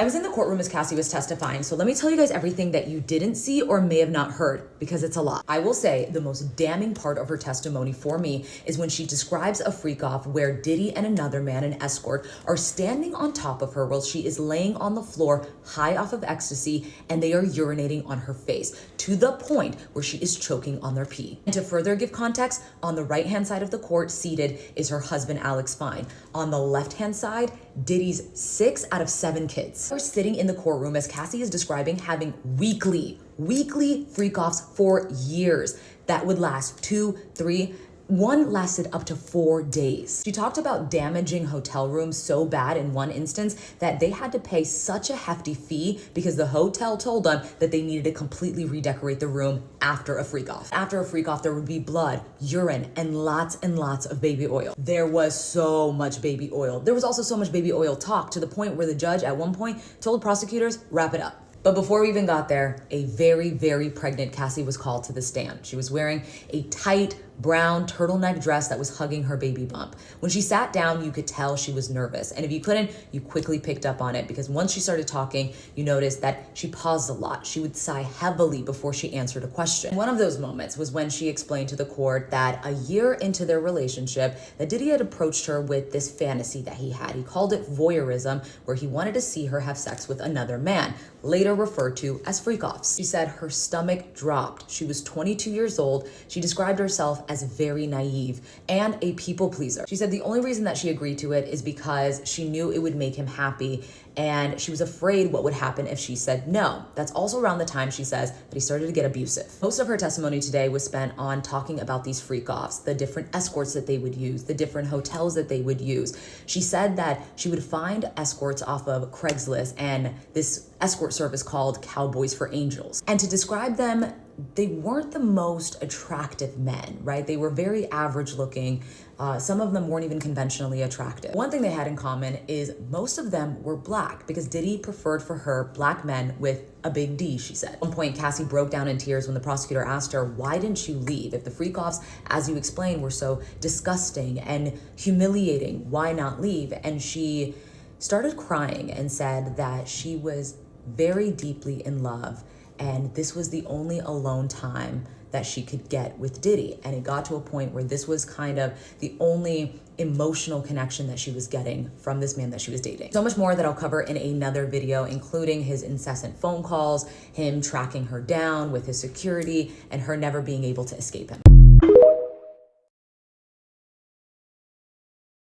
I was in the courtroom as Cassie was testifying, so let me tell you guys everything that you didn't see or may have not heard, because it's a lot. I will say the most damning part of her testimony for me is when she describes a freak off where Diddy and another man, an escort, are standing on top of her while she is laying on the floor high off of ecstasy, and they are urinating on her face to the point where she is choking on their pee. And to further give context, on the right-hand side of the court seated is her husband, Alex Fine. On the left-hand side, Diddy's 6 out of 7 kids are sitting in the courtroom as Cassie is describing having weekly freak-offs for years that would last 2, 3, one lasted up to 4 days. She talked about damaging hotel rooms so bad in one instance that they had to pay such a hefty fee because the hotel told them that they needed to completely redecorate the room after a freak off. After a freak off, there would be blood, urine, and lots of baby oil. There was so much baby oil. There was also so much baby oil talk to the point where the judge at one point told prosecutors, wrap it up. But before we even got there, a very pregnant Cassie was called to the stand. She was wearing a tight brown turtleneck dress that was hugging her baby bump. When she sat down, you could tell she was nervous. And if you couldn't, you quickly picked up on it because once she started talking, you noticed that she paused a lot. She would sigh heavily before she answered a question. One of those moments was when she explained to the court that a year into their relationship, that Diddy had approached her with this fantasy that he had. He called it voyeurism, where he wanted to see her have sex with another man, later referred to as freak-offs. She said her stomach dropped. She was 22 years old. She described herself as very naive and a people pleaser. She said the only reason that she agreed to it is because she knew it would make him happy and she was afraid what would happen if she said no. That's also around the time, she says, that he started to get abusive. Most of her testimony today was spent on talking about these freak-offs, the different escorts that they would use, the different hotels that they would use. She said that she would find escorts off of Craigslist and this escort service called Cowboys for Angels. And to describe them, they weren't the most attractive men, right? They were very average looking. Some of them weren't even conventionally attractive. One thing they had in common is most of them were black because Diddy preferred for her black men with a big D, she said. At one point, Cassie broke down in tears when the prosecutor asked her, why didn't you leave? If the freak-offs, as you explained, were so disgusting and humiliating, why not leave? And she started crying and said that she was very deeply in love and this was the only alone time that she could get with Diddy. And it got to a point where this was kind of the only emotional connection that she was getting from this man that she was dating. So much more that I'll cover in another video, including his incessant phone calls, him tracking her down with his security, and her never being able to escape him.